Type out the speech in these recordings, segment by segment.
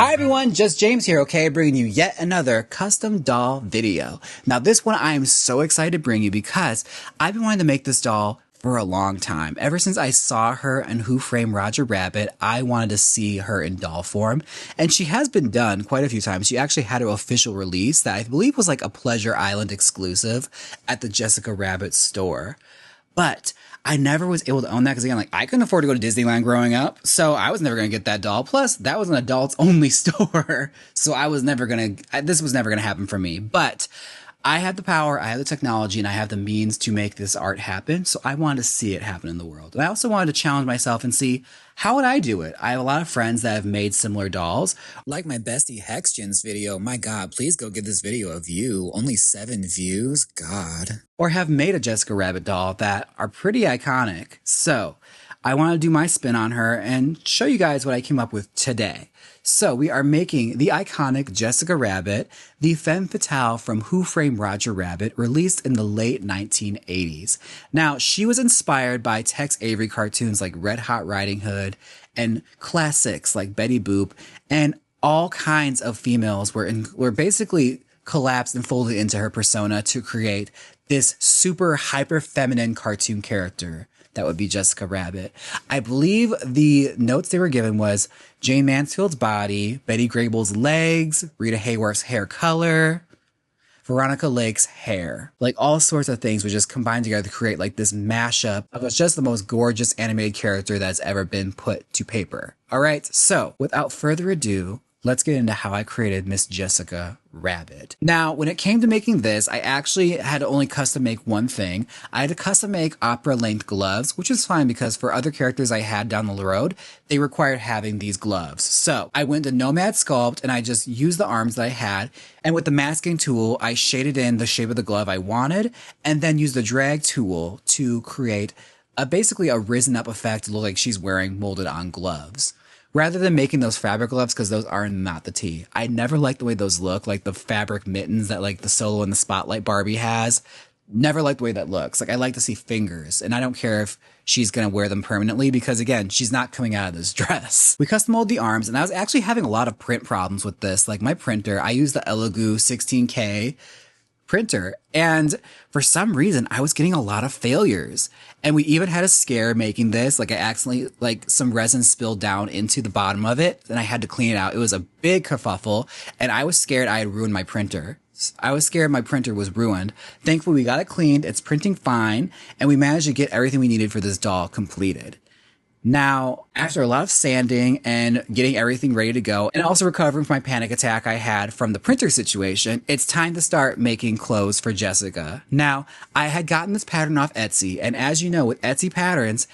Hi everyone, just James here, okay, bringing you yet another custom doll video. Now this one I am so excited to bring you because I've been wanting to make this doll for a long time. Ever since I saw her in Who Framed Roger Rabbit, I wanted to see her in doll form, and she has been done quite a few times. She actually had her official release that I believe was like a Pleasure Island exclusive at the Jessica Rabbit store. But I never was able to own that because, again, like, I couldn't afford to go to Disneyland growing up, so I was never going to get that doll. Plus, that was an adults-only store, so I was never going to, this was never going to happen for me. But I have the power, I have the technology, and I have the means to make this art happen, so I wanted to see it happen in the world. And I also wanted to challenge myself and see, how would I do it? I have a lot of friends that have made similar dolls. Like my bestie Hexgen's video, my god, please go give this video a view. Only 7 views? God. Or have made a Jessica Rabbit doll that are pretty iconic. So, I want to do my spin on her and show you guys what I came up with today. So we are making the iconic Jessica Rabbit, the femme fatale from Who Framed Roger Rabbit, released in the late 1980s. Now, she was inspired by Tex Avery cartoons like Red Hot Riding Hood and classics like Betty Boop, and all kinds of females were basically collapsed and folded into her persona to create this super hyper feminine cartoon character that would be Jessica Rabbit. I believe the notes they were given was Jay Mansfield's body, Betty Grable's legs, Rita Hayworth's hair color, Veronica Lake's hair. Like, all sorts of things would just combine together to create like this mashup of just the most gorgeous animated character that's ever been put to paper. All right, so without further ado, let's get into how I created Miss Jessica Rabbit. Now, when it came to making this, I actually had to only custom make one thing. I had to custom make opera-length gloves, which is fine because for other characters I had down the road, they required having these gloves. So I went to Nomad Sculpt and I just used the arms that I had. And with the masking tool, I shaded in the shape of the glove I wanted and then used the drag tool to create basically a risen up effect to look like she's wearing molded on gloves. Rather than making those fabric gloves, because those are not the tea. I never liked the way those look, like the fabric mittens that like the Solo in the Spotlight Barbie has. Never liked the way that looks. Like, I like to see fingers, and I don't care if she's going to wear them permanently because, again, she's not coming out of this dress. We custom molded the arms, and I was actually having a lot of print problems with this. Like, my printer, I used the Elegoo 16K printer, and for some reason I was getting a lot of failures, and we even had a scare making this. Like, I accidentally, like, some resin spilled down into the bottom of it and I had to clean it out. It was a big kerfuffle and I was scared I had ruined my printer. I was scared my printer was ruined. Thankfully we got it cleaned, it's printing fine, and we managed to get everything we needed for this doll completed. Now, after a lot of sanding and getting everything ready to go, and also recovering from my panic attack I had from the printer situation, it's time to start making clothes for Jessica. Now, I had gotten this pattern off Etsy, and as you know, with Etsy patterns,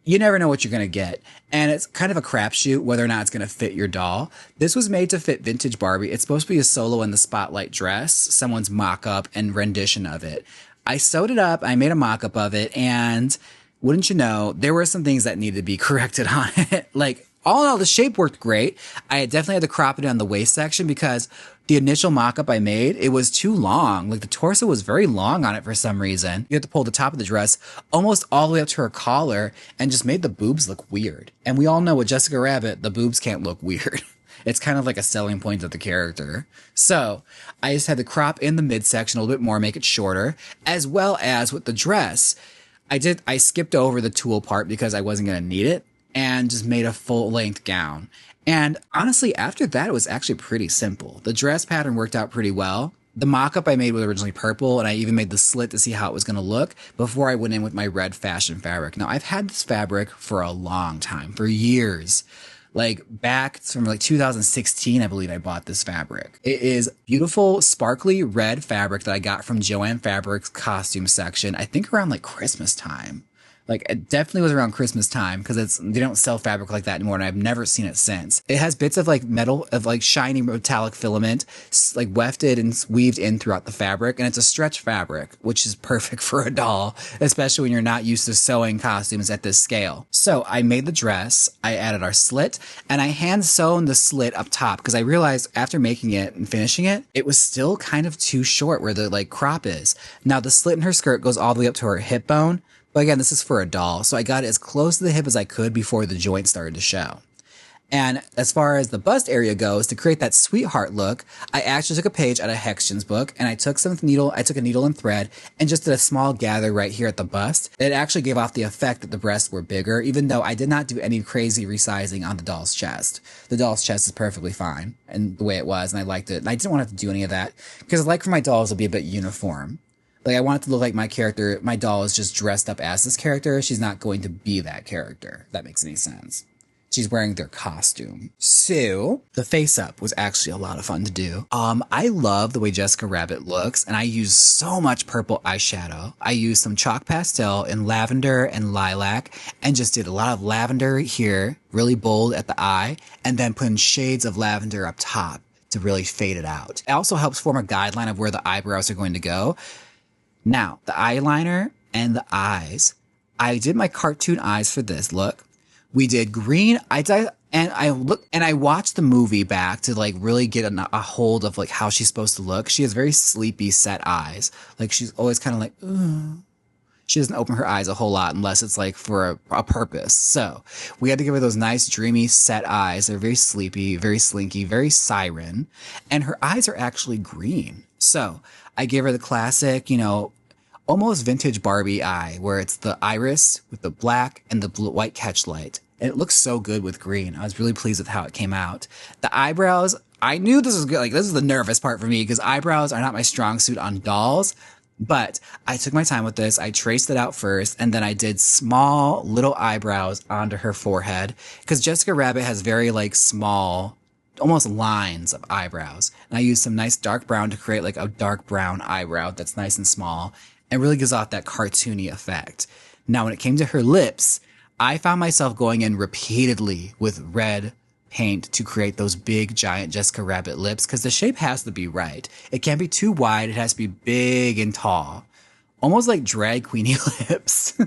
you never know what you're going to get. And it's kind of a crapshoot whether or not it's going to fit your doll. This was made to fit vintage Barbie. It's supposed to be a Solo in the Spotlight dress, someone's mock-up and rendition of it. I sewed it up, I made a mock-up of it, and wouldn't you know, there were some things that needed to be corrected on it. Like, all in all, the shape worked great. I definitely had to crop it on the waist section because the initial mock-up I made, it was too long. Like, the torso was very long on it for some reason. You had to pull the top of the dress almost all the way up to her collar and just made the boobs look weird. And we all know with Jessica Rabbit, the boobs can't look weird. It's kind of like a selling point of the character. So I just had to crop in the midsection a little bit more, make it shorter, as well as with the dress. I skipped over the tulle part because I wasn't going to need it and just made a full-length gown. And honestly, after that, it was actually pretty simple. The dress pattern worked out pretty well. The mock-up I made was originally purple, and I even made the slit to see how it was going to look before I went in with my red fashion fabric. Now, I've had this fabric for a long time, for years. Like, back from like 2016, I believe I bought this fabric. It is beautiful, sparkly red fabric that I got from Joann Fabric's costume section, I think around like Christmas time. Like, it definitely was around Christmas time because they don't sell fabric like that anymore, and I've never seen it since. It has bits of like metal, of like shiny metallic filament, like wefted and weaved in throughout the fabric, and it's a stretch fabric, which is perfect for a doll, especially when you're not used to sewing costumes at this scale. So I made the dress, I added our slit, and I hand sewn the slit up top because I realized after making it and finishing it, it was still kind of too short where the like crop is. Now the slit in her skirt goes all the way up to her hip bone. But again, this is for a doll, so I got it as close to the hip as I could before the joint started to show. And as far as the bust area goes, to create that sweetheart look, I actually took a page out of Hexton's book and I took a needle and thread and just did a small gather right here at the bust. It actually gave off the effect that the breasts were bigger, even though I did not do any crazy resizing on the doll's chest. The doll's chest is perfectly fine and the way it was, and I liked it. And I didn't want to have to do any of that because I like for my dolls to be a bit uniform. Like, I want it to look like my doll is just dressed up as this character. She's not going to be that character, if that makes any sense. She's wearing their costume. So, the face-up was actually a lot of fun to do. I love the way Jessica Rabbit looks, and I used so much purple eyeshadow. I used some chalk pastel in lavender and lilac, and just did a lot of lavender here, really bold at the eye, and then put in shades of lavender up top to really fade it out. It also helps form a guideline of where the eyebrows are going to go. Now, the eyeliner and the eyes. I did my cartoon eyes for this look. We did green. I watched the movie back to like really get a hold of like how she's supposed to look. She has very sleepy set eyes. Like she's always kind of like, ugh. She doesn't open her eyes a whole lot unless it's like for a purpose. So we had to give her those nice dreamy set eyes. They're very sleepy, very slinky, very siren. And her eyes are actually green. So I gave her the classic, almost vintage Barbie eye, where it's the iris with the black and the blue, white catchlight. And it looks so good with green. I was really pleased with how it came out. The eyebrows, I knew this was good. Like, this is the nervous part for me because eyebrows are not my strong suit on dolls. But I took my time with this. I traced it out first, and then I did small little eyebrows onto her forehead because Jessica Rabbit has very like small, almost lines of eyebrows. And I used some nice dark brown to create like a dark brown eyebrow that's nice and small and really gives off that cartoony effect. Now, when it came to her lips, I found myself going in repeatedly with red paint to create those big, giant Jessica Rabbit lips because the shape has to be right. It can't be too wide. It has to be big and tall. Almost like drag queenie lips.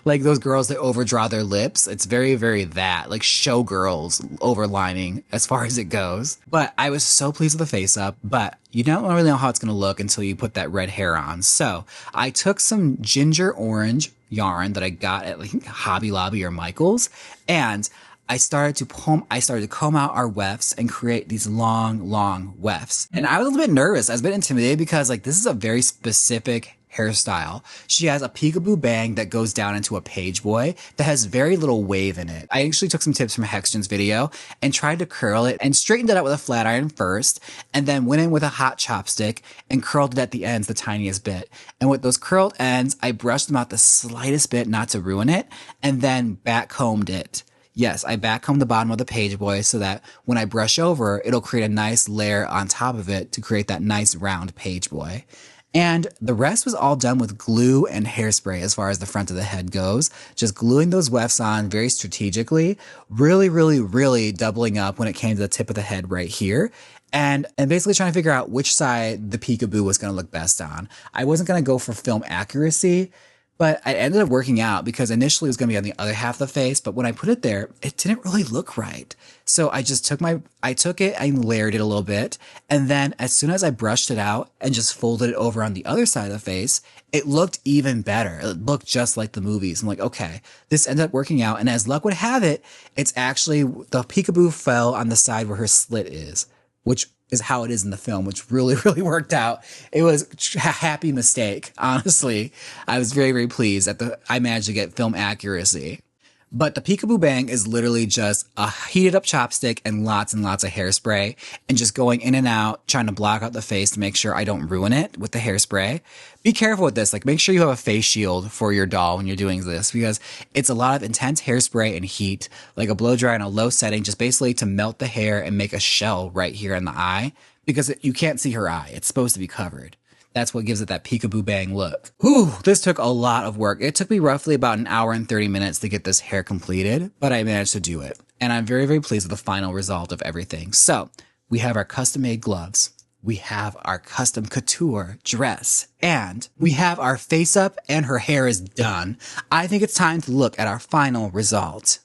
Like those girls that overdraw their lips. It's very, very that. Like showgirls overlining as far as it goes. But I was so pleased with the face up. But you don't really know how it's going to look until you put that red hair on. So I took some ginger orange yarn that I got at like Hobby Lobby or Michael's. And I started to comb out our wefts and create these long, long wefts. And I was a little bit nervous. I was a bit intimidated because like this is a very specific hairstyle. She has a peekaboo bang that goes down into a page boy that has very little wave in it. I actually took some tips from Hexton's video and tried to curl it and straightened it out with a flat iron first, and then went in with a hot chopstick and curled it at the ends the tiniest bit. And with those curled ends, I brushed them out the slightest bit not to ruin it, and then backcombed it. Yes, I backcomb the bottom of the page boy so that when I brush over, it'll create a nice layer on top of it to create that nice round page boy. And the rest was all done with glue and hairspray as far as the front of the head goes. Just gluing those wefts on very strategically, really, really, really doubling up when it came to the tip of the head right here. And basically trying to figure out which side the peekaboo was going to look best on. I wasn't going to go for film accuracy, but I ended up working out because initially it was going to be on the other half of the face, but when I put it there, it didn't really look right. So I just took it and layered it a little bit. And then as soon as I brushed it out and just folded it over on the other side of the face, it looked even better. It looked just like the movies. I'm like, okay, this ended up working out. And as luck would have it, it's actually the peekaboo fell on the side where her slit is, which is how it is in the film, which really, really worked out. It was a happy mistake, honestly. I was very, very pleased that I managed to get film accuracy. But the peekaboo bang is literally just a heated up chopstick and lots of hairspray and just going in and out, trying to block out the face to make sure I don't ruin it with the hairspray. Be careful with this. Like, make sure you have a face shield for your doll when you're doing this because it's a lot of intense hairspray and heat, like a blow dry in a low setting, just basically to melt the hair and make a shell right here in the eye because you can't see her eye. It's supposed to be covered. That's what gives it that peekaboo bang look. Whew, this took a lot of work. It took me roughly about an hour and 30 minutes to get this hair completed, but I managed to do it. And I'm very, very pleased with the final result of everything. So we have our custom made gloves. We have our custom couture dress, and we have our face up and her hair is done. I think it's time to look at our final result.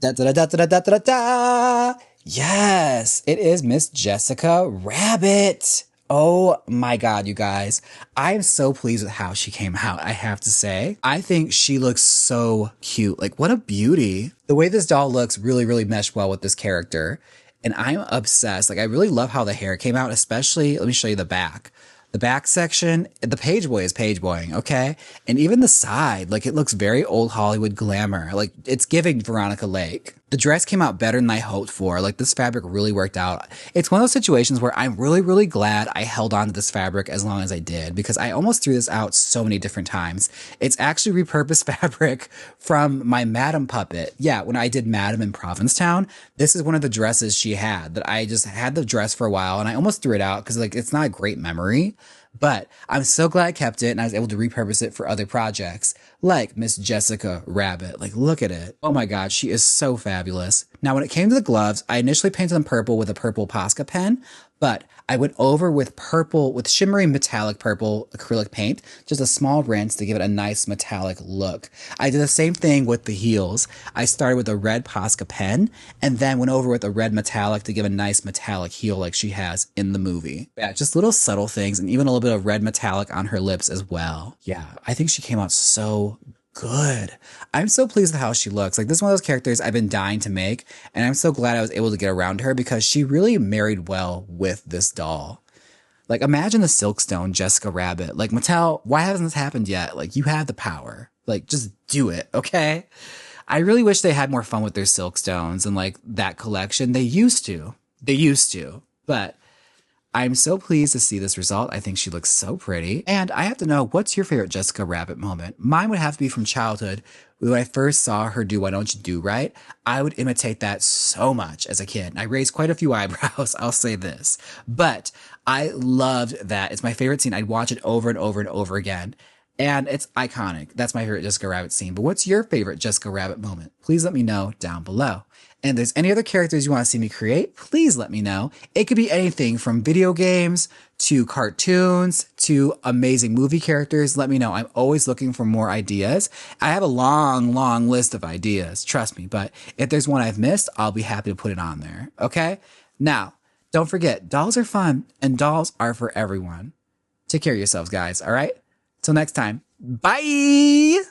Da da da da da da da da. Yes, it is Miss Jessica Rabbit. Oh my God, you guys. I am so pleased with how she came out, I have to say. I think she looks so cute. Like, what a beauty. The way this doll looks really, really meshed well with this character. And I'm obsessed. Like, I really love how the hair came out, especially, let me show you the back. The back section, the page boy is page boying, okay? And even the side, like it looks very old Hollywood glamour. Like it's giving Veronica Lake. The dress came out better than I hoped for. Like this fabric really worked out. It's one of those situations where I'm really, really glad I held on to this fabric as long as I did because I almost threw this out so many different times. It's actually repurposed fabric from my Madam puppet. Yeah, when I did Madam in Provincetown, this is one of the dresses she had that I just had the dress for a while and I almost threw it out because like it's not a great memory. But I'm so glad I kept it and I was able to repurpose it for other projects like Miss Jessica Rabbit. Like, look at it. Oh my God, she is so fabulous. Now, when it came to the gloves, I initially painted them purple with a purple Posca pen, but I went over with purple, with shimmery metallic purple acrylic paint, just a small rinse to give it a nice metallic look. I did the same thing with the heels. I started with a red Posca pen and then went over with a red metallic to give a nice metallic heel like she has in the movie. Yeah, just little subtle things and even a little bit of red metallic on her lips as well. Yeah, I think she came out so good. I'm so pleased with how she looks. Like this is one of those characters I've been dying to make, and I'm so glad I was able to get around her because she really married well with this doll. Like imagine the Silkstone Jessica Rabbit. Like Mattel, why hasn't this happened yet? Like you have the power. Like just do it, okay? I really wish they had more fun with their Silkstones and like that collection. They used to. But I'm so pleased to see this result. I think she looks so pretty. And I have to know, what's your favorite Jessica Rabbit moment? Mine would have to be from childhood. When I first saw her do Why Don't You Do Right, I would imitate that so much as a kid. I raised quite a few eyebrows, I'll say this. But I loved that. It's my favorite scene. I'd watch it over and over and over again. And it's iconic. That's my favorite Jessica Rabbit scene. But what's your favorite Jessica Rabbit moment? Please let me know down below. And if there's any other characters you want to see me create, please let me know. It could be anything from video games to cartoons to amazing movie characters. Let me know. I'm always looking for more ideas. I have a long, long list of ideas, trust me. But if there's one I've missed, I'll be happy to put it on there. Okay? Now, don't forget, dolls are fun and dolls are for everyone. Take care of yourselves, guys. All right? Till next time. Bye!